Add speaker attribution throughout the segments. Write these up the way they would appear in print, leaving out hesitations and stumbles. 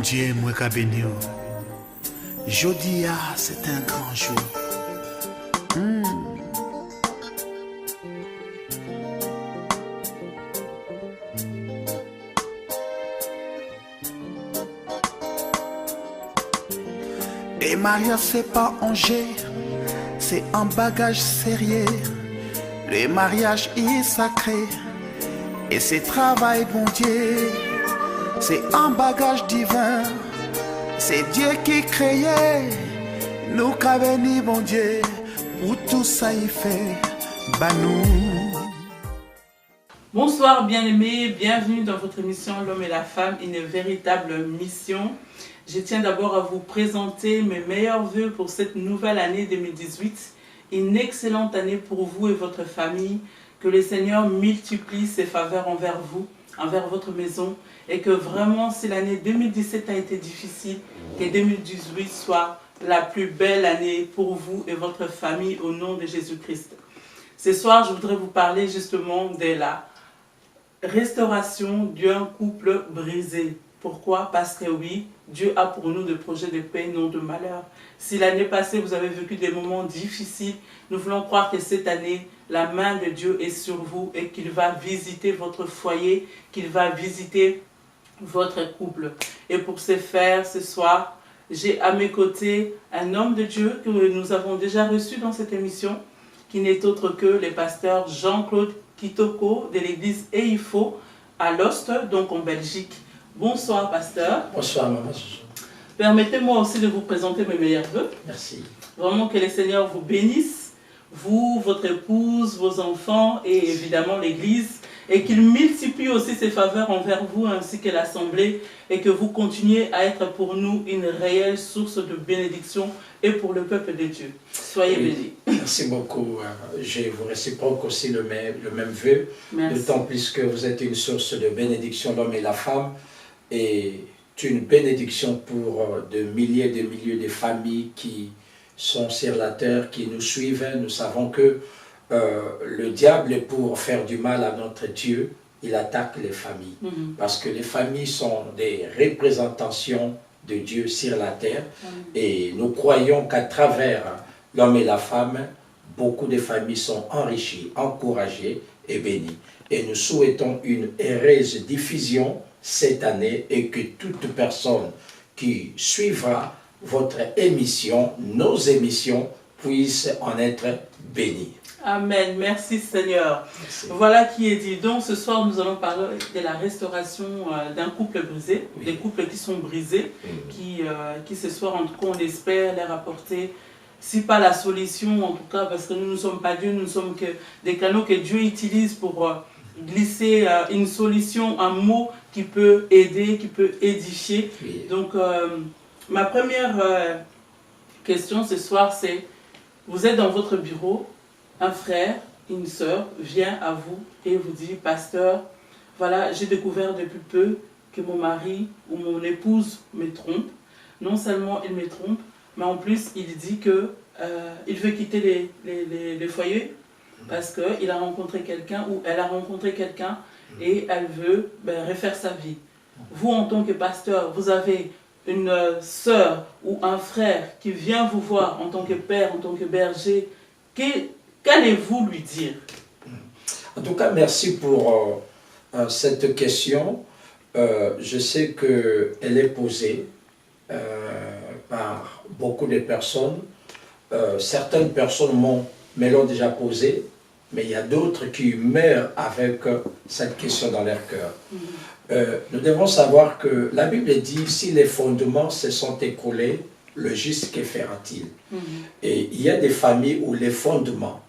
Speaker 1: Dieu, moi qui béni. Jeudi, c'est un grand jour. Et mariage, c'est pas un jet, c'est un bagage sérieux. Le mariage est sacré et c'est travail, bon Dieu. C'est un bagage divin, c'est Dieu qui créait. Nous qu'a béni, bon Dieu, pour tout ça il fait, bah nous.
Speaker 2: Bonsoir bien-aimés, bienvenue dans votre émission L'homme et la femme, une véritable mission. Je tiens d'abord à vous présenter mes meilleurs vœux pour cette nouvelle année 2018. Une excellente année pour vous et votre famille. Que le Seigneur multiplie ses faveurs envers vous, envers votre maison. Et que vraiment, si l'année 2017 a été difficile, que 2018 soit la plus belle année pour vous et votre famille au nom de Jésus-Christ. Ce soir, je voudrais vous parler justement de la restauration d'un couple brisé. Pourquoi? Parce que oui, Dieu a pour nous des projets de paix, non de malheur. Si l'année passée, vous avez vécu des moments difficiles, nous voulons croire que cette année, la main de Dieu est sur vous et qu'il va visiter votre foyer, qu'il va visiter votre couple. Et pour ce faire, ce soir, j'ai à mes côtés un homme de Dieu que nous avons déjà reçu dans cette émission, qui n'est autre que le pasteur Jean-Claude Kitoko de l'église EIFO à Lost, donc en Belgique. Bonsoir, pasteur.
Speaker 3: Bonsoir, maman.
Speaker 2: Permettez-moi aussi de vous présenter mes meilleurs vœux.
Speaker 3: Merci.
Speaker 2: Vraiment que le Seigneur vous bénisse, vous, votre épouse, vos enfants et évidemment l'église, et qu'il multiplie aussi ses faveurs envers vous ainsi que l'Assemblée, et que vous continuez à être pour nous une réelle source de bénédiction et pour le peuple de Dieu. Soyez bénis.
Speaker 3: Merci beaucoup. Je vous réciproque aussi le même vœu, d'autant plus que vous êtes une source de bénédiction, l'homme et la femme, et une bénédiction pour de milliers de familles qui sont sur la terre, qui nous suivent. Nous savons que le diable, pour faire du mal à notre Dieu, il attaque les familles. Parce que les familles sont des représentations de Dieu sur la terre. Et nous croyons qu'à travers l'homme et la femme, beaucoup de familles sont enrichies, encouragées et bénies. Et nous souhaitons une heureuse diffusion cette année et que toute personne qui suivra votre émission, nos émissions, puisse en être bénie.
Speaker 2: Amen. Merci Seigneur.
Speaker 3: Merci.
Speaker 2: Voilà qui est dit. Donc ce soir, nous allons parler de la restauration d'un couple brisé, des couples qui sont brisés, qui ce soir, en tout cas, on espère leur apporter, si pas la solution, en tout cas, parce que nous ne sommes pas Dieu, nous ne sommes que des canaux que Dieu utilise pour glisser une solution, un mot qui peut aider, qui peut édifier.
Speaker 3: Oui.
Speaker 2: Donc, ma première question ce soir, c'est, vous êtes dans votre bureau, un frère, une sœur vient à vous et vous dit, pasteur, voilà, j'ai découvert depuis peu que mon mari ou mon épouse me trompe. Non seulement il me trompe, mais en plus il dit que il veut quitter les foyers parce qu'il a rencontré quelqu'un ou elle a rencontré quelqu'un et elle veut refaire sa vie. Vous, en tant que pasteur, vous avez une sœur ou un frère qui vient vous voir en tant que père, en tant que berger, qu'allez-vous lui dire?
Speaker 3: En tout cas, merci pour cette question. Je sais qu'elle est posée par beaucoup de personnes. Certaines personnes me l'ont déjà posée, mais il y a d'autres qui meurent avec cette question dans leur cœur. Nous devons savoir que la Bible dit, si les fondements se sont écroulés, le juste que fera-t-il? Et il y a des familles où les fondements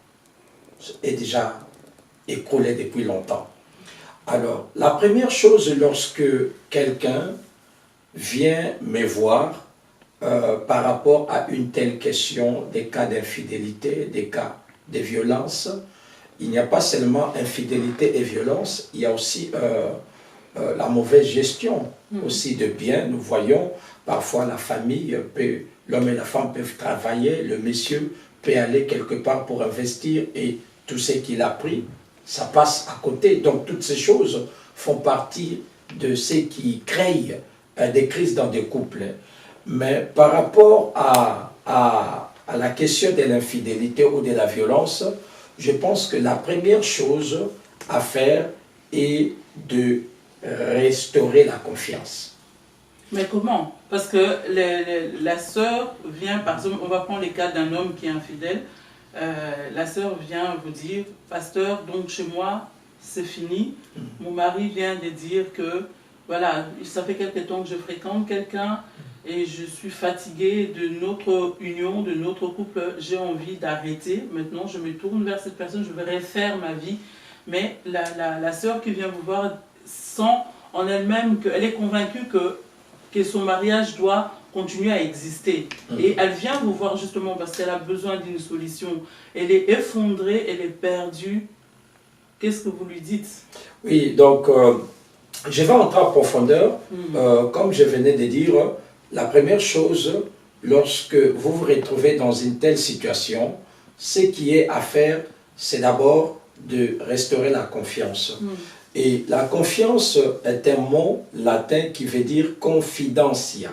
Speaker 3: est déjà écroulé depuis longtemps. Alors, la première chose, lorsque quelqu'un vient me voir par rapport à une telle question, des cas d'infidélité, des cas de violence, il n'y a pas seulement infidélité et violence, il y a aussi la mauvaise gestion aussi de biens. Nous voyons parfois la famille, l'homme et la femme peuvent travailler, le monsieur peut aller quelque part pour investir et tout ce qu'il a pris, ça passe à côté. Donc toutes ces choses font partie de ce qui crée des crises dans des couples. Mais par rapport à la question de l'infidélité ou de la violence, je pense que la première chose à faire est de restaurer la confiance.
Speaker 2: Mais comment? Parce que la sœur vient, par exemple, on va prendre les cas d'un homme qui est infidèle. La sœur vient vous dire, pasteur, donc chez moi, c'est fini. Mon mari vient de dire que, voilà, ça fait quelque temps que je fréquente quelqu'un et je suis fatiguée de notre union, de notre couple. J'ai envie d'arrêter. Maintenant, je me tourne vers cette personne, je vais refaire ma vie. Mais la sœur qui vient vous voir sent en elle-même qu'elle est convaincue que son mariage doit continuer à exister. Et elle vient vous voir justement parce qu'elle a besoin d'une solution. Elle est effondrée, elle est perdue. Qu'est-ce que vous lui dites?
Speaker 3: Oui, donc je vais entrer en profondeur. Comme je venais de dire, la première chose, lorsque vous vous retrouvez dans une telle situation, ce qui est à faire, c'est d'abord de restaurer la confiance. Et la confiance est un mot latin qui veut dire confidentia.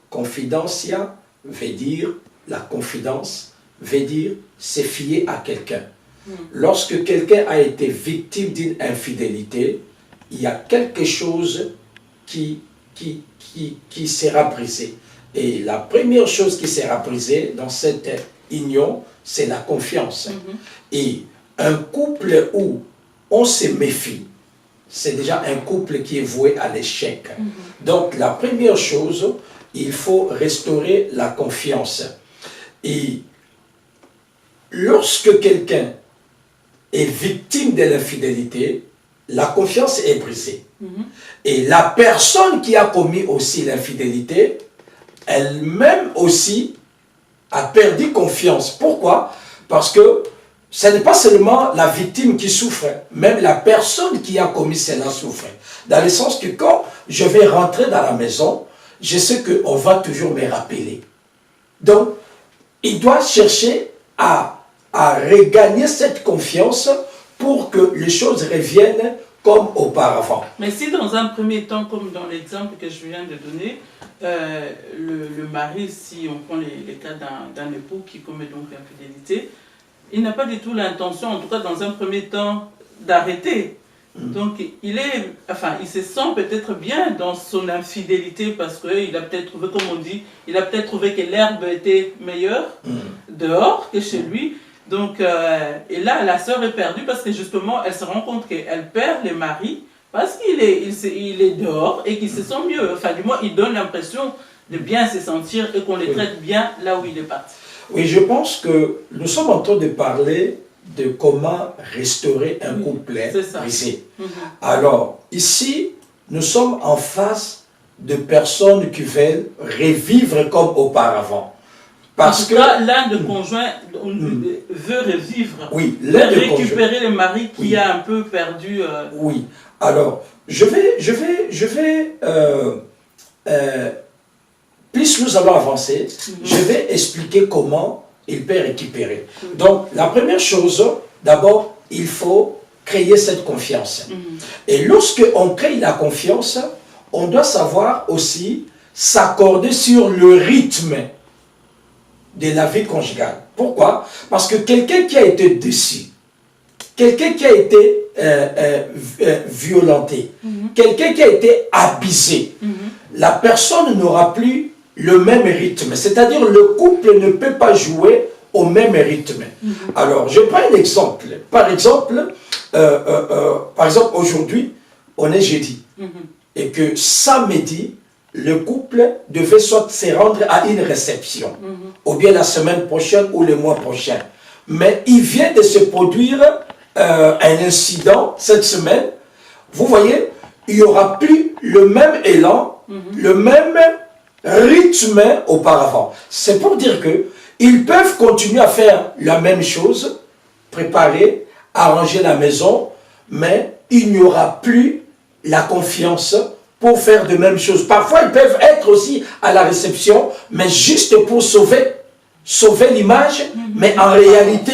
Speaker 3: Confidentia veut dire la confidence, veut dire se fier à quelqu'un. Lorsque quelqu'un a été victime d'une infidélité, il y a quelque chose qui sera brisé. Et la première chose qui sera brisée dans cette union, c'est la confiance. Et un couple où on se méfie, c'est déjà un couple qui est voué à l'échec. Donc la première chose, il faut restaurer la confiance. Et lorsque quelqu'un est victime de l'infidélité, la confiance est brisée. Et la personne qui a commis aussi l'infidélité, elle-même aussi a perdu confiance. Pourquoi? Parce que ce n'est pas seulement la victime qui souffre, même la personne qui a commis cela souffre. Dans le sens que quand je vais rentrer dans la maison, je sais qu'on va toujours me rappeler. Donc, il doit chercher à regagner cette confiance pour que les choses reviennent comme auparavant.
Speaker 2: Mais si dans un premier temps, comme dans l'exemple que je viens de donner, le mari, si on prend les cas d'un époux qui commet donc l'infidélité, il n'a pas du tout l'intention, en tout cas dans un premier temps, d'arrêter. Donc il se sent peut-être bien dans son infidélité parce qu'il a peut-être trouvé, comme on dit, il a peut-être trouvé que l'herbe était meilleure dehors que chez lui. Donc, et là, la sœur est perdue parce que justement, elle se rend compte qu'elle perd le mari parce qu'il est dehors et qu'il se sent mieux. Enfin, du moins, il donne l'impression de bien se sentir et qu'on le traite bien là où il est parti.
Speaker 3: Oui, je pense que nous sommes en train de parler de comment restaurer un couple brisé. Alors, ici, nous sommes en face de personnes qui veulent revivre comme auparavant. Parce que
Speaker 2: l'un des conjoints veut revivre,
Speaker 3: veut
Speaker 2: récupérer le mari qui a un peu perdu.
Speaker 3: Oui, alors je vais plus nous allons avancer, je vais expliquer comment il peut récupérer. Donc la première chose, d'abord, il faut créer cette confiance. Et lorsque on crée la confiance, on doit savoir aussi s'accorder sur le rythme de la vie conjugale. Pourquoi? Parce que quelqu'un qui a été déçu, quelqu'un qui a été violenté, quelqu'un qui a été abusé, la personne n'aura plus le même rythme. C'est-à-dire le couple ne peut pas jouer au même rythme. Alors, je prends un exemple. Par exemple, aujourd'hui, on est jeudi. Et que samedi, le couple devait soit se rendre à une réception, ou bien la semaine prochaine ou le mois prochain. Mais il vient de se produire un incident cette semaine. Vous voyez, il n'y aura plus le même élan, le même rythme auparavant. C'est pour dire que ils peuvent continuer à faire la même chose, préparer, arranger la maison, mais il n'y aura plus la confiance pour faire de mêmes choses. Parfois, ils peuvent être aussi à la réception, mais juste pour sauver l'image, mais en réalité,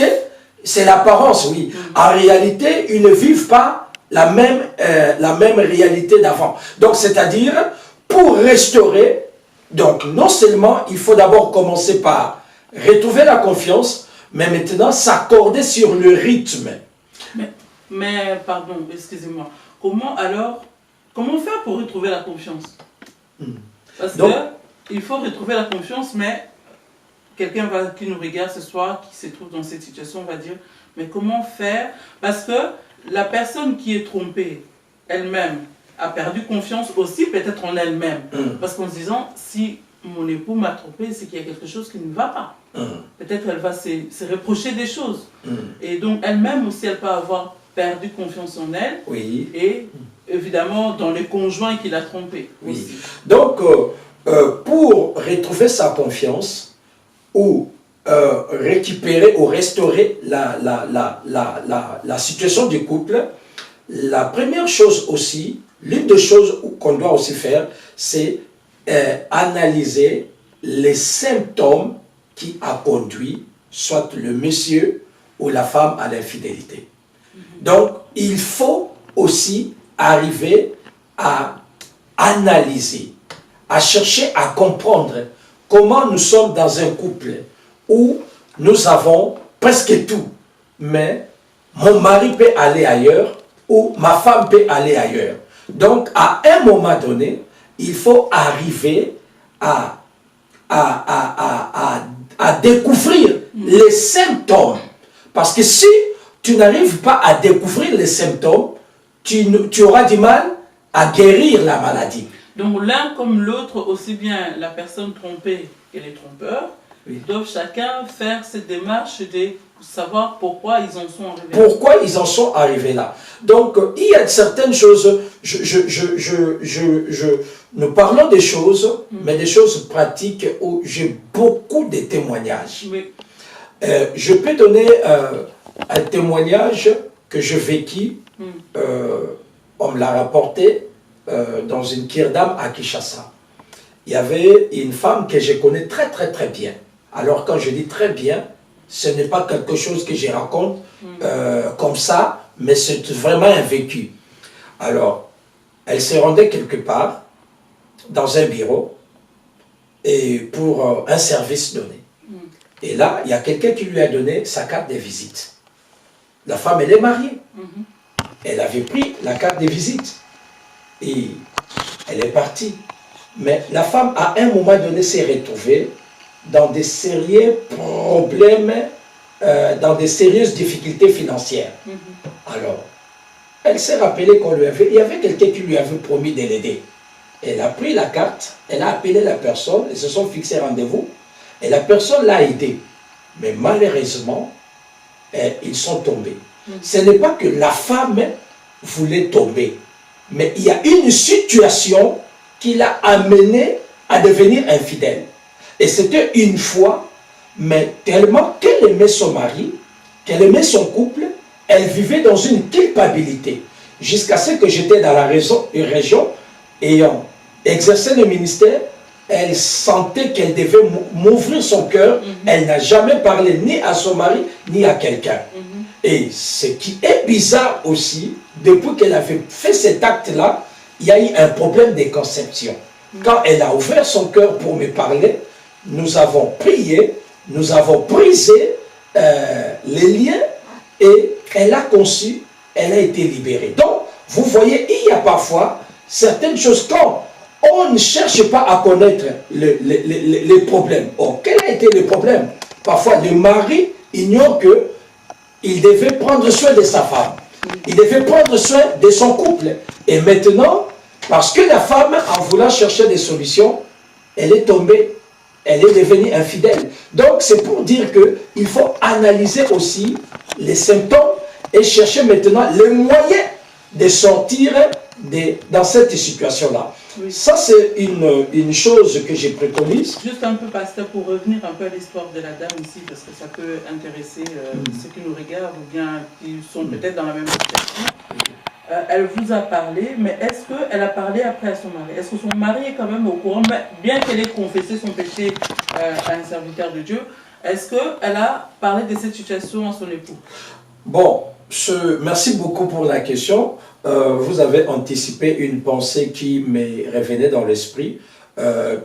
Speaker 3: c'est l'apparence, oui. En réalité, ils ne vivent pas la même réalité d'avant. Donc, c'est-à-dire, pour pour restaurer, donc non seulement il faut d'abord commencer par retrouver la confiance, mais maintenant s'accorder sur le rythme.
Speaker 2: Mais pardon, excusez-moi. Comment faire pour retrouver la confiance? Parce que il faut retrouver la confiance, mais quelqu'un qui nous regarde ce soir, qui se trouve dans cette situation, va dire, mais comment faire? Parce que la personne qui est trompée, elle-même, a perdu confiance aussi peut-être en elle-même. Parce qu'en se disant, si mon époux m'a trompé, c'est qu'il y a quelque chose qui ne va pas. Peut-être elle va se reprocher des choses. Et donc elle-même aussi, elle peut avoir perdu confiance en elle.
Speaker 3: Oui.
Speaker 2: Et évidemment dans le conjoint qui l'a trompé.
Speaker 3: Oui.
Speaker 2: Aussi.
Speaker 3: Donc pour retrouver sa confiance ou récupérer ou restaurer la situation du couple, la première chose aussi, l'une des choses qu'on doit aussi faire, c'est analyser les symptômes qui a conduit soit le monsieur ou la femme à l'infidélité. Donc, il faut aussi arriver à analyser, à chercher à comprendre comment nous sommes dans un couple où nous avons presque tout, mais mon mari peut aller ailleurs ou ma femme peut aller ailleurs. Donc, à un moment donné, il faut arriver à découvrir les symptômes. Parce que si tu n'arrives pas à découvrir les symptômes, tu auras du mal à guérir la maladie.
Speaker 2: Donc l'un comme l'autre, aussi bien la personne trompée que les trompeurs, doivent chacun faire cette démarche de savoir pourquoi ils en sont arrivés là.
Speaker 3: Pourquoi ils en sont arrivés là. Donc il y a certaines choses, nous parlons des choses, mais des choses pratiques où j'ai beaucoup de témoignages.
Speaker 2: Oui.
Speaker 3: Je peux donner un témoignage que je vécis, on me l'a rapporté dans une kirdam à Kinshasa. Il y avait une femme que je connais très très bien. Alors quand je dis très bien, ce n'est pas quelque chose que je raconte comme ça, mais c'est vraiment un vécu. Alors, elle se rendait quelque part, dans un bureau, et pour un service donné. Et là, il y a quelqu'un qui lui a donné sa carte de visite. La femme, elle est mariée. Elle avait pris la carte de visite. Et elle est partie. Mais la femme, à un moment donné, s'est retrouvée dans des sérieux problèmes, dans des sérieuses difficultés financières. Alors, elle s'est rappelée qu'on lui avait... Il y avait quelqu'un qui lui avait promis de l'aider. Elle a pris la carte, elle a appelé la personne, ils se sont fixés rendez-vous, et la personne l'a aidé. Mais malheureusement, ils sont tombés. Ce n'est pas que la femme voulait tomber, mais il y a une situation qui l'a amené à devenir infidèle. Et c'était une fois, mais tellement qu'elle aimait son mari, qu'elle aimait son couple, elle vivait dans une culpabilité. Jusqu'à ce que j'étais dans la région, ayant exercé le ministère, elle sentait qu'elle devait m'ouvrir son cœur. Elle n'a jamais parlé ni à son mari, ni à quelqu'un. Et ce qui est bizarre aussi, depuis qu'elle avait fait cet acte-là, il y a eu un problème de conception. Quand elle a ouvert son cœur pour me parler, nous avons prié, nous avons brisé les liens et elle a conçu, elle a été libérée. Donc, vous voyez, il y a parfois certaines choses quand on ne cherche pas à connaître les problèmes. Or, quel a été le problème? Parfois, le mari ignore qu'il devait prendre soin de sa femme. Il devait prendre soin de son couple. Et maintenant, parce que la femme, en voulant chercher des solutions, elle est tombée, elle est devenue infidèle. Donc, c'est pour dire qu'il faut analyser aussi les symptômes et chercher maintenant les moyens de sortir dans cette situation-là. Oui. Ça, c'est une chose que j'ai préconise.
Speaker 2: Juste un peu, pasteur, pour revenir un peu à l'histoire de la dame ici, parce que ça peut intéresser ceux qui nous regardent ou bien qui sont peut-être dans la même situation. Elle vous a parlé, mais est-ce qu'elle a parlé après à son mari? Est-ce que son mari est quand même au courant, bien qu'elle ait confessé son péché à un serviteur de Dieu, est-ce qu'elle a parlé de cette situation à son époux?
Speaker 3: Bon, Merci beaucoup pour la question. Vous avez anticipé une pensée qui me revenait dans l'esprit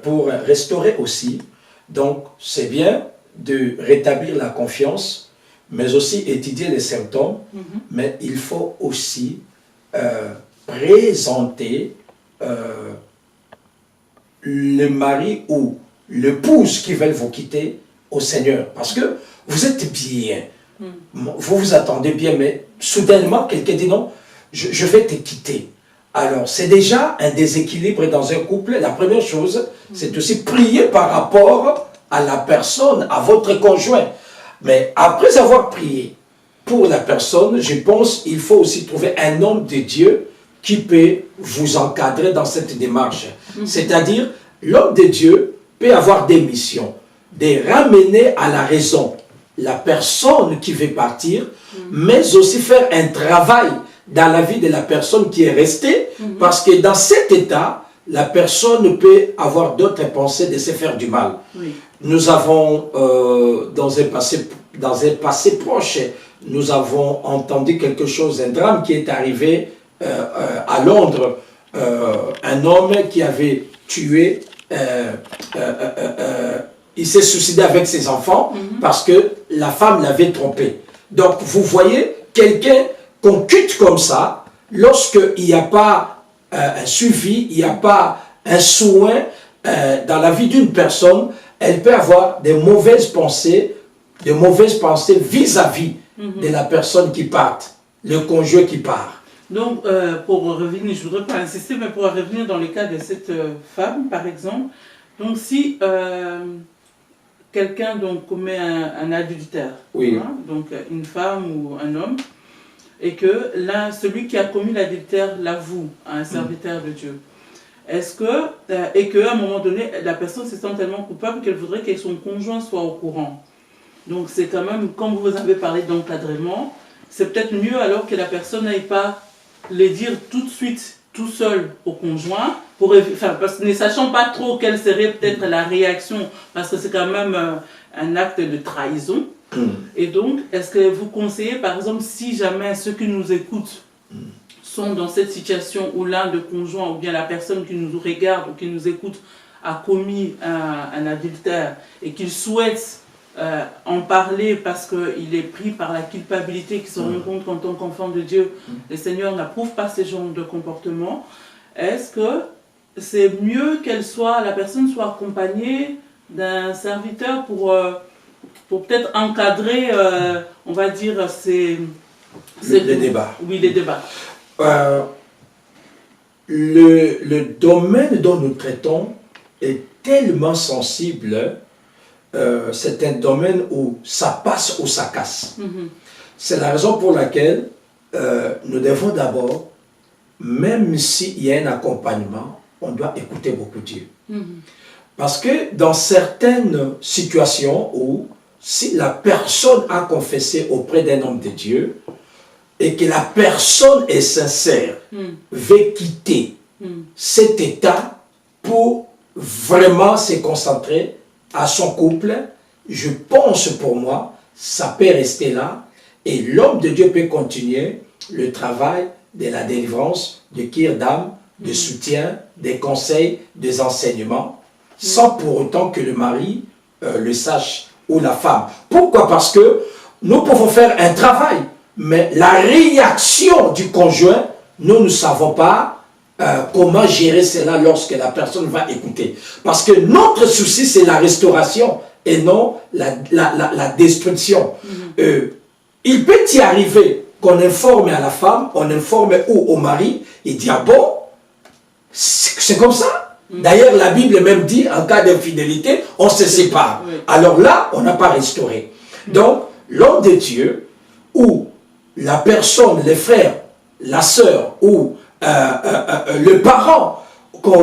Speaker 3: pour restaurer aussi. Donc, c'est bien de rétablir la confiance, mais aussi étudier les symptômes. Mais il faut aussi présenter le mari ou l'épouse qui veulent vous quitter au Seigneur. Parce que vous êtes bien. Vous vous attendez bien, mais soudainement, quelqu'un dit non, je vais te quitter. Alors, c'est déjà un déséquilibre dans un couple. La première chose, c'est aussi prier par rapport à la personne, à votre conjoint. Mais après avoir prié pour la personne, je pense qu'il faut aussi trouver un homme de Dieu qui peut vous encadrer dans cette démarche. C'est-à-dire, l'homme de Dieu peut avoir des missions, de ramener à la raison la personne qui veut partir, mais aussi faire un travail dans la vie de la personne qui est restée, parce que dans cet état, la personne peut avoir d'autres pensées de se faire du mal. Nous avons, dans un passé proche, nous avons entendu quelque chose, un drame qui est arrivé à Londres, un homme qui avait tué, il s'est suicidé avec ses enfants parce que la femme l'avait trompé. Donc vous voyez, quelqu'un qu'on quitte comme ça, lorsqu'il n'y a pas un suivi, il n'y a pas un soin dans la vie d'une personne, elle peut avoir des mauvaises pensées vis-à-vis de la personne qui part, le conjoint qui part.
Speaker 2: Donc, pour revenir, je ne voudrais pas insister, mais pour revenir dans le cas de cette femme, par exemple, donc si quelqu'un commet un adultère, donc une femme ou un homme, et que là, celui qui a commis l'adultère l'avoue à un serviteur de Dieu, est-ce que, et qu'à un moment donné, la personne se sent tellement coupable qu'elle voudrait que son conjoint soit au courant. Donc c'est quand même, comme vous avez parlé d'encadrement, c'est peut-être mieux alors que la personne n'aille pas les dire tout de suite, tout seul au conjoint, parce que ne sachant pas trop quelle serait peut-être la réaction, parce que c'est quand même un acte de trahison. Et donc, est-ce que vous conseillez, par exemple, si jamais ceux qui nous écoutent sont dans cette situation où l'un des conjoints ou bien la personne qui nous regarde ou qui nous écoute a commis un adultère et qu'il souhaite en parler parce qu'il est pris par la culpabilité, qu'il se rend compte qu'en tant qu'enfant de Dieu, le Seigneur n'approuve pas ce genre de comportement, est-ce que c'est mieux la personne soit accompagnée d'un serviteur pour peut-être encadrer, on va dire,
Speaker 3: les débats.
Speaker 2: Oui, les débats.
Speaker 3: Le domaine dont nous traitons est tellement sensible, c'est un domaine où ça passe ou ça casse. C'est la raison pour laquelle nous devons d'abord, même s'il y a un accompagnement, on doit écouter beaucoup Dieu. Parce que dans certaines situations où si la personne a confessé auprès d'un homme de Dieu et que la personne est sincère, veut quitter cet état pour vraiment se concentrer à son couple, je pense pour moi, ça peut rester là et l'homme de Dieu peut continuer le travail de la délivrance, de cure d'âme, de soutien, des conseils, des enseignements, sans pour autant que le mari le sache ou la femme. Pourquoi? Parce que nous pouvons faire un travail, mais la réaction du conjoint, nous ne savons pas comment gérer cela lorsque la personne va écouter. Parce que notre souci, c'est la restauration et non la destruction. Il peut y arriver qu'on informe à la femme, on informe au mari, il dit, ah bon, c'est comme ça. D'ailleurs, la Bible même dit, en cas d'infidélité, on se sépare. Alors là, on n'a pas restauré. Donc, l'homme de Dieu, ou la personne, les frères, la sœur, ou le parent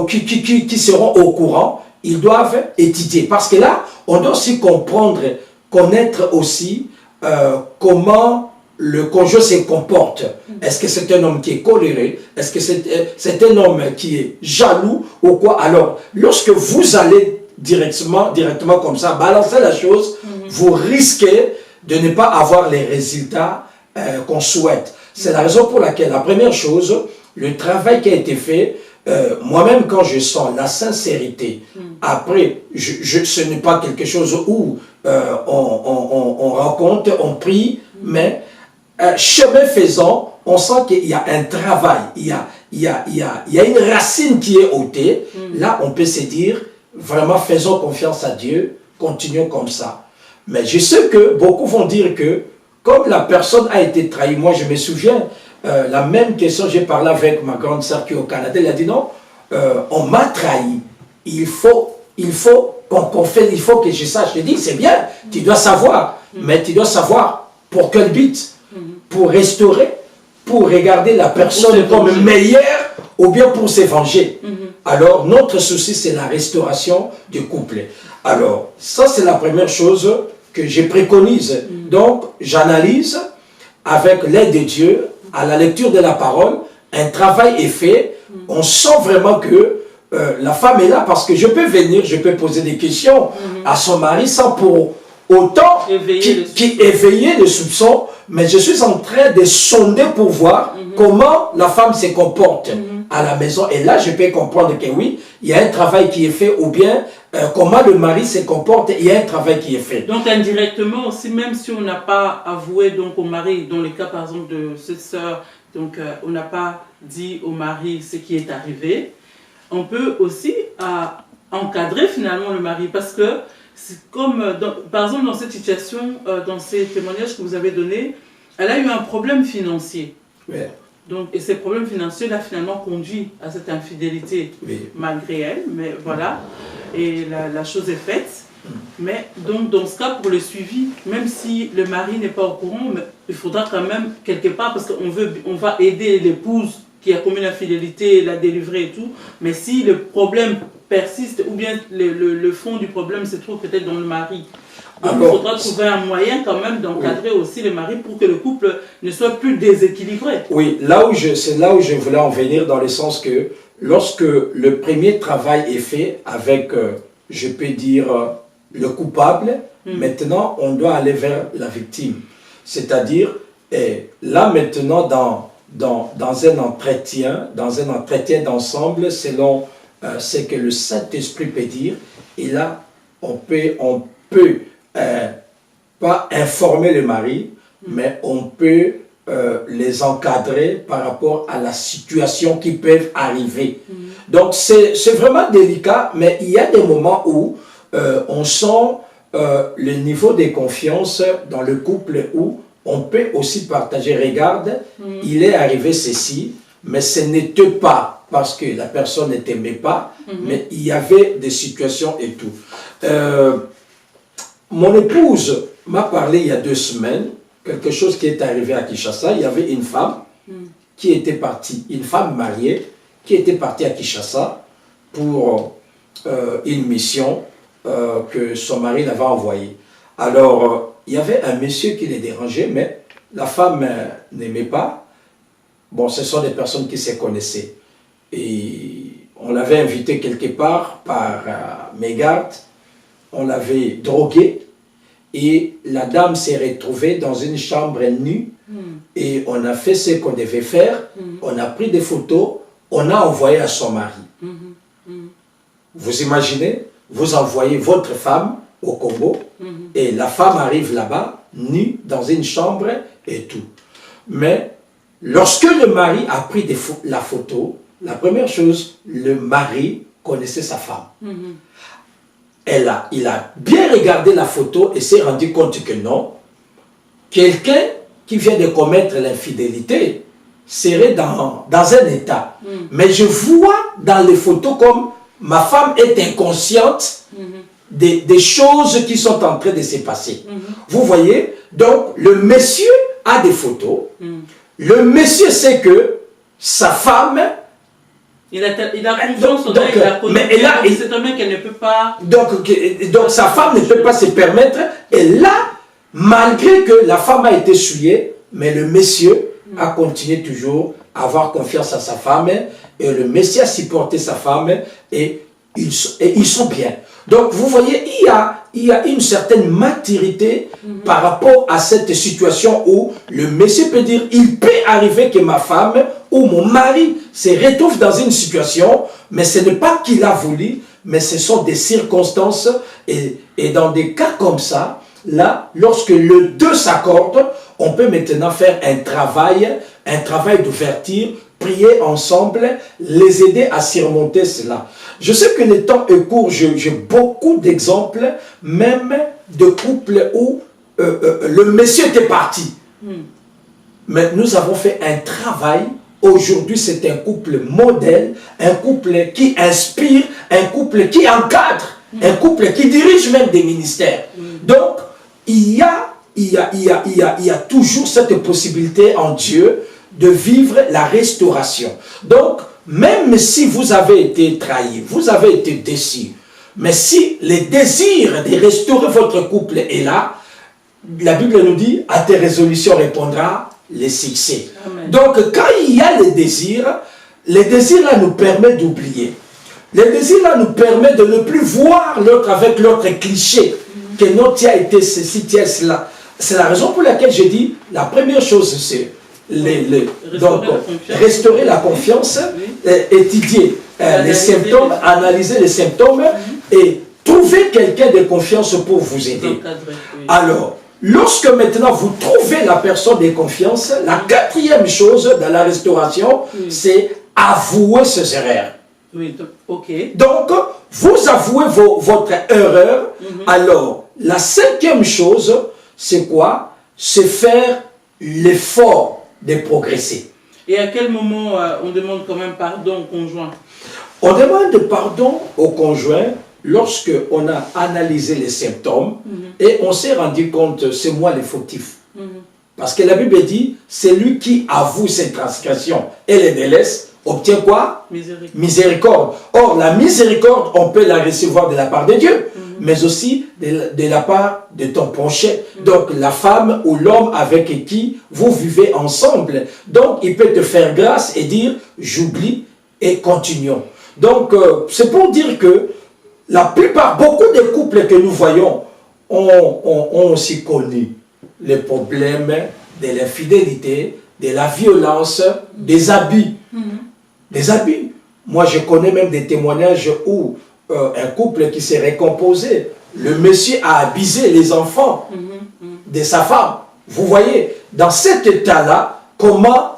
Speaker 3: qui seront au courant, ils doivent étudier. Parce que là, on doit aussi comprendre, connaître aussi comment le conjoint se comporte. Est-ce que c'est un homme qui est coléré? Est-ce que c'est un homme qui est jaloux ou quoi? Alors, lorsque vous allez directement comme ça, balancer la chose, vous risquez de ne pas avoir les résultats qu'on souhaite. C'est la raison pour laquelle, la première chose, le travail qui a été fait, moi-même quand je sens la sincérité, après, ce n'est pas quelque chose où on raconte, on prie, mais chemin faisant, on sent qu'il y a un travail, il y a une racine qui est ôtée. Là, on peut se dire, vraiment faisons confiance à Dieu, continuons comme ça. Mais je sais que beaucoup vont dire que, comme la personne a été trahie, moi je me souviens, la même question, j'ai parlé avec ma grande sœur qui est au Canada, elle a dit non, on m'a trahi, il faut il faut que je sache. Je dis, c'est bien, tu dois savoir, mais tu dois savoir pour quel but, pour restaurer, pour regarder la personne comme meilleure ou bien pour se venger. Alors, notre souci, c'est la restauration du couple. Alors, ça, c'est la première chose que je préconise. Donc, j'analyse avec l'aide de Dieu, à la lecture de la parole, un travail est fait. On sent vraiment que la femme est là parce que je peux venir, je peux poser des questions à son mari sans pour autant éveiller le soupçon, mais je suis en train de sonder pour voir comment la femme se comporte à la maison. Et là, je peux comprendre que oui, il y a un travail qui est fait, ou bien comment le mari se comporte, il y a un travail qui est fait.
Speaker 2: Donc indirectement aussi, même si on n'a pas avoué donc, au mari, dans le cas par exemple de cette sœur, donc on n'a pas dit au mari ce qui est arrivé, on peut aussi encadrer finalement le mari, parce que comme par exemple dans cette situation, dans ces témoignages que vous avez donnés, elle a eu un problème financier.
Speaker 3: Ouais.
Speaker 2: Donc, et ces problèmes financiers là finalement conduit à cette infidélité malgré elle, mais voilà, et la chose est faite. Mais donc dans ce cas, pour le suivi, même si le mari n'est pas au courant, mais il faudra quand même quelque part, parce qu'on va aider l'épouse qui a commis l'infidélité, la délivrer et tout, mais si le problème persiste, ou bien le fond du problème se trouve peut-être dans le mari, donc il faudra trouver un moyen quand même d'encadrer aussi le mari pour que le couple ne soit plus déséquilibré. Oui,
Speaker 3: c'est là où je voulais en venir, dans le sens que lorsque le premier travail est fait avec, je peux dire, le coupable, maintenant on doit aller vers la victime. C'est-à-dire, là maintenant dans un entretien d'ensemble, selon ce que le Saint-Esprit peut dire, et là on peut pas informer le mari, mais on peut les encadrer par rapport à la situation qui peut arriver. Donc c'est vraiment délicat, mais il y a des moments où on sent le niveau de confiance dans le couple, où on peut aussi partager, regarde, il est arrivé ceci, mais ce n'était pas parce que la personne ne t'aimait pas, mais il y avait des situations et tout. Mon épouse m'a parlé il y a 2 semaines, quelque chose qui est arrivé à Kinshasa. Il y avait une femme qui était partie, une femme mariée, qui était partie à Kinshasa pour une mission que son mari l'avait envoyée. Alors, il y avait un monsieur qui les dérangeait, mais la femme n'aimait pas. Bon, ce sont des personnes qui se connaissaient. Et on l'avait invité quelque part par mégarde. On l'avait drogué et la dame s'est retrouvée dans une chambre nue et on a fait ce qu'on devait faire, on a pris des photos, on a envoyé à son mari. Vous imaginez, vous envoyez votre femme au Congo et la femme arrive là-bas, nue, dans une chambre et tout. Mais lorsque le mari a pris la photo, la première chose, le mari connaissait sa femme. Il a bien regardé la photo et s'est rendu compte que non, quelqu'un qui vient de commettre l'infidélité serait dans un état. Mais je vois dans les photos comme ma femme est inconsciente des choses qui sont en train de se passer. Vous voyez, donc le monsieur a des photos, le monsieur sait que sa femme...
Speaker 2: Il a confiance en elle, il a connu, c'est un mec qu'elle ne peut pas...
Speaker 3: Donc sa femme ne peut pas se permettre, et là, malgré que la femme a été souillée, mais le monsieur a continué toujours à avoir confiance à sa femme, et le monsieur a supporté sa femme, et ils sont bien. Donc, vous voyez, il y a une certaine maturité par rapport à cette situation où le monsieur peut dire, il peut arriver que ma femme ou mon mari se retrouve dans une situation, mais ce n'est pas qu'il a voulu, mais ce sont des circonstances. Et dans des cas comme ça, là, lorsque les deux s'accordent, on peut maintenant faire un travail d'ouverture, prier ensemble, les aider à surmonter cela. Je sais que le temps est court, j'ai beaucoup d'exemples, même de couples où le monsieur était parti. Mais nous avons fait un travail. Aujourd'hui, c'est un couple modèle, un couple qui inspire, un couple qui encadre, un couple qui dirige même des ministères. Donc, il y a toujours cette possibilité en Dieu de vivre la restauration. Donc, même si vous avez été trahi, vous avez été déçu, mais si le désir de restaurer votre couple est là, la Bible nous dit, à tes résolutions répondra le succès. Amen. Donc, quand il y a le désir là nous permet d'oublier. Le désir là nous permet de ne plus voir l'autre avec l'autre cliché, que non, tu as été ceci, tu as cela. C'est la raison pour laquelle je dis, la première chose, c'est restaurer la confiance, étudier les symptômes, analyser les symptômes et trouver quelqu'un de confiance pour vous aider. Alors, lorsque maintenant vous trouvez la personne de confiance, la quatrième chose dans la restauration, c'est avouer ses erreurs.
Speaker 2: Oui, ok.
Speaker 3: Donc, vous avouez votre erreur. Alors, la cinquième chose, c'est quoi? C'est faire l'effort de progresser.
Speaker 2: Et à quel moment on demande quand même pardon au conjoint?
Speaker 3: On demande pardon au conjoint lorsque on a analysé les symptômes et on s'est rendu compte, c'est moi le fautif. Parce que la Bible dit, c'est lui qui avoue ses transgressions et les délaisse, obtient quoi? Miséricorde. Or, la miséricorde, on peut la recevoir de la part de Dieu, mais aussi de la part de ton prochain. Donc, la femme ou l'homme avec qui vous vivez ensemble. Donc, il peut te faire grâce et dire, j'oublie et continuons. Donc, c'est pour dire que la plupart, beaucoup de couples que nous voyons ont aussi connu les problèmes de l'infidélité, de la violence, des abus. Des abus. Moi, je connais même des témoignages où un couple qui s'est récomposé, le monsieur a abusé les enfants de sa femme. Vous voyez, dans cet état-là, comment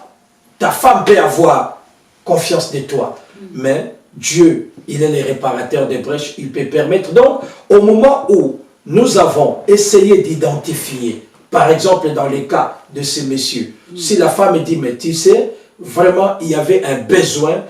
Speaker 3: ta femme peut avoir confiance de toi. Mais Dieu, il est le réparateur des brèches, il peut permettre. Donc, au moment où nous avons essayé d'identifier, par exemple dans le cas de ce monsieur, si la femme dit, mais tu sais, vraiment, il y avait un besoin,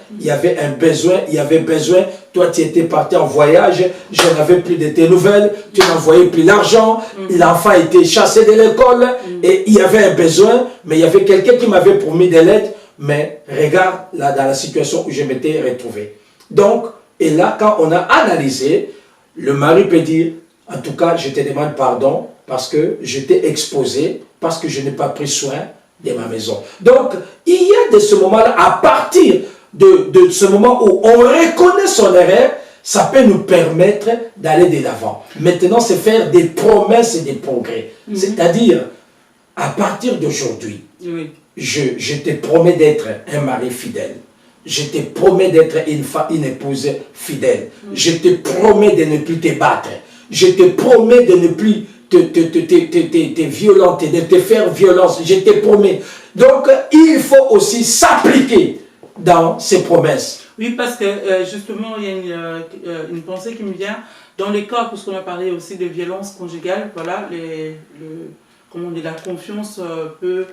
Speaker 3: toi tu étais parti en voyage, je n'avais plus de tes nouvelles, tu n'envoyais plus l'argent, l'enfant était chassé de l'école, et il y avait un besoin, mais il y avait quelqu'un qui m'avait promis de l'aide, mais regarde là dans la situation où je m'étais retrouvé. Donc, et là quand on a analysé, le mari peut dire, en tout cas je te demande pardon, parce que je t'ai exposé, parce que je n'ai pas pris soin de ma maison. Donc, il y a de ce moment-là, à partir de ce moment où on reconnaît son erreur, ça peut nous permettre d'aller de l'avant. Maintenant, c'est faire des promesses et des progrès. C'est-à-dire, à partir d'aujourd'hui, je te promets d'être un mari fidèle. Je te promets d'être une épouse fidèle. Je te promets de ne plus te battre. Je te promets de ne plus te violenter, de te faire violence, je te promets. Donc, il faut aussi s'appliquer dans ces promesses.
Speaker 2: Oui, parce que justement, il y a une pensée qui me vient. Dans les cas, puisqu'on a parlé aussi de violence conjugale, voilà, comment on dit, la confiance peut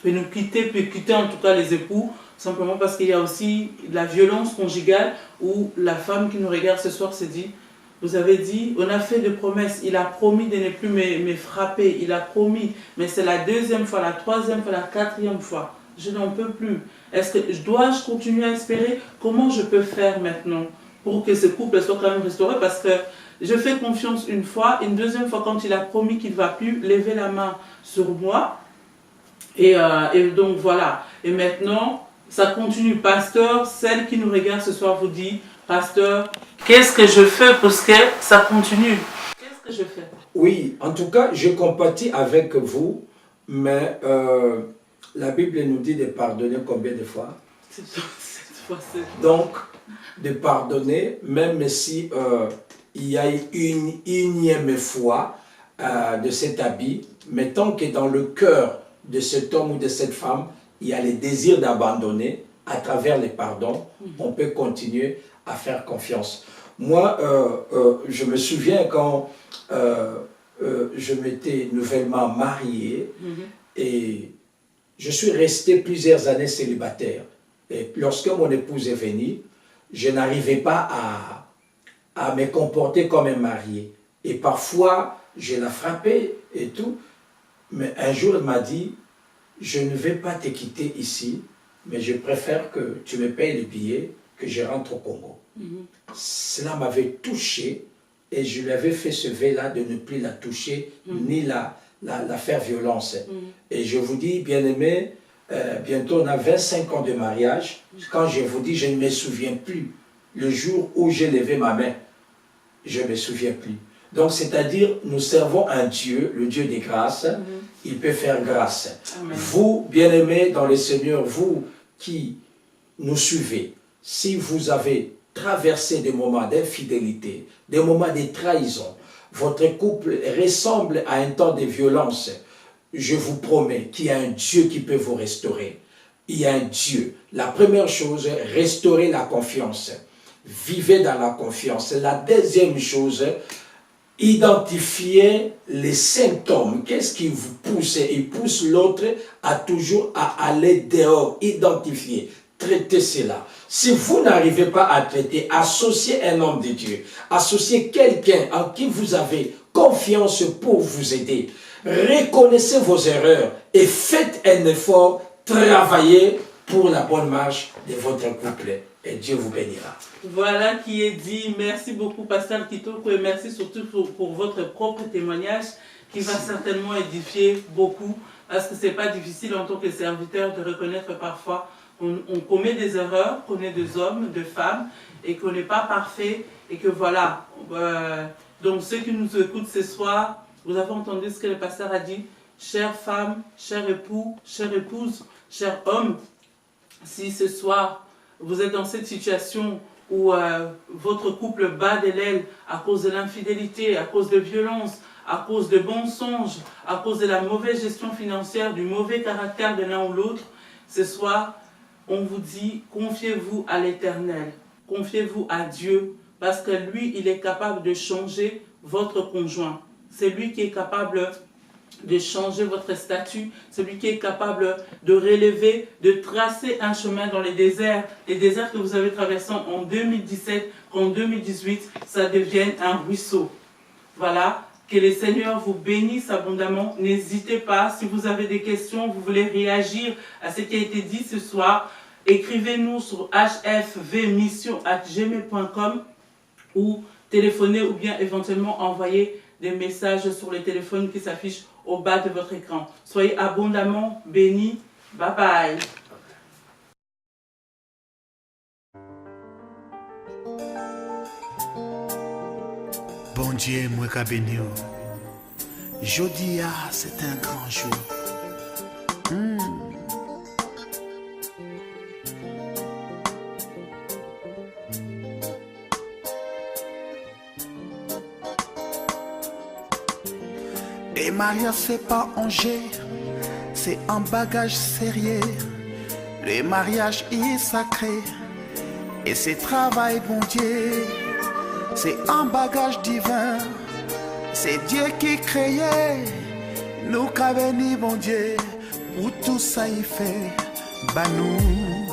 Speaker 2: nous quitter, peut quitter en tout cas les époux, simplement parce qu'il y a aussi la violence conjugale où la femme qui nous regarde ce soir se dit, vous avez dit, on a fait des promesses, il a promis de ne plus me frapper, il a promis, mais c'est la deuxième fois, la troisième fois, la quatrième fois, je n'en peux plus. Est-ce que dois-je continuer à espérer? Comment je peux faire maintenant pour que ce couple soit quand même restauré? Parce que je fais confiance une fois, une deuxième fois quand il a promis qu'il ne va plus lever la main sur moi, et donc voilà, et maintenant, ça continue. Pasteur, celle qui nous regarde ce soir vous dit, pasteur, Qu'est-ce que je fais pour que ça continue? Qu'est-ce que je fais?
Speaker 3: Oui, en tout cas, je compatis avec vous, mais la Bible nous dit de pardonner combien de fois?
Speaker 2: Cette fois,
Speaker 3: Donc, de pardonner, même si il y a une énième fois de cet habit, mais tant que dans le cœur de cet homme ou de cette femme, il y a le désir d'abandonner, à travers les pardons, on peut continuer à faire confiance. Moi, je me souviens quand je m'étais nouvellement marié et je suis resté plusieurs années célibataire. Et lorsque mon épouse est venue, je n'arrivais pas à me comporter comme un marié. Et parfois, je la frappais et tout. Mais un jour, elle m'a dit, je ne vais pas te quitter ici, mais je préfère que tu me payes le billet, que je rentre au Congo. Cela m'avait touché et je lui avais fait ce vœu-là de ne plus la toucher, ni la faire violence. Et je vous dis, bien-aimés, bientôt on a 25 ans de mariage. Quand je vous dis, je ne me souviens plus le jour où j'ai levé ma main. Je ne me souviens plus. Donc, c'est-à-dire, nous servons un Dieu, le Dieu des grâces. Il peut faire grâce. Amen. Vous, bien-aimés dans le Seigneur, vous qui nous suivez, si vous avez traversé des moments d'infidélité, des moments de trahison, votre couple ressemble à un temps de violence, je vous promets qu'il y a un Dieu qui peut vous restaurer. Il y a un Dieu. La première chose, restaurer la confiance. Vivez dans la confiance. La deuxième chose, identifier les symptômes. Qu'est-ce qui vous pousse? Il pousse l'autre à toujours à aller dehors. Identifier. Traitez cela. Si vous n'arrivez pas à traiter, associez un homme de Dieu. Associez quelqu'un en qui vous avez confiance pour vous aider. Reconnaissez vos erreurs et faites un effort, travaillez pour la bonne marche de votre couple. Et Dieu vous bénira.
Speaker 2: Voilà qui est dit. Merci beaucoup, Pasteur Kitoko, et merci surtout pour votre propre témoignage qui va certainement édifier beaucoup, parce que ce n'est pas difficile en tant que serviteur de reconnaître parfois on commet des erreurs, qu'on est des hommes, des femmes, et qu'on n'est pas parfait, et que voilà. Donc ceux qui nous écoutent ce soir, vous avez entendu ce que le pasteur a dit. Chère femme, cher époux, chère épouse, cher homme, si ce soir vous êtes dans cette situation où votre couple bat de l'aile à cause de l'infidélité, à cause de violence, à cause de mensonges, à cause de la mauvaise gestion financière, du mauvais caractère de l'un ou l'autre, ce soir, on vous dit, confiez-vous à l'Éternel, confiez-vous à Dieu, parce que lui, il est capable de changer votre conjoint. C'est lui qui est capable de changer votre statut, c'est lui qui est capable de relever, de tracer un chemin dans les déserts que vous avez traversés en 2017, qu'en 2018, ça devienne un ruisseau. Voilà. Que le Seigneur vous bénisse abondamment. N'hésitez pas, si vous avez des questions, vous voulez réagir à ce qui a été dit ce soir, écrivez-nous sur hfvmission@gmail.com ou téléphonez ou bien éventuellement envoyez des messages sur le téléphone qui s'affiche au bas de votre écran. Soyez abondamment bénis. Bye bye.
Speaker 1: Bon Dieu, moi qu'a béni. Jeudi, c'est un grand jour. Les mariages, c'est pas un jeu, c'est un bagage sérieux. Le mariage est sacré et c'est travail, bon Dieu. C'est un bagage divin, c'est Dieu qui créait. Nous qu'a béni, bon Dieu, pour tout ça il fait, bah nous.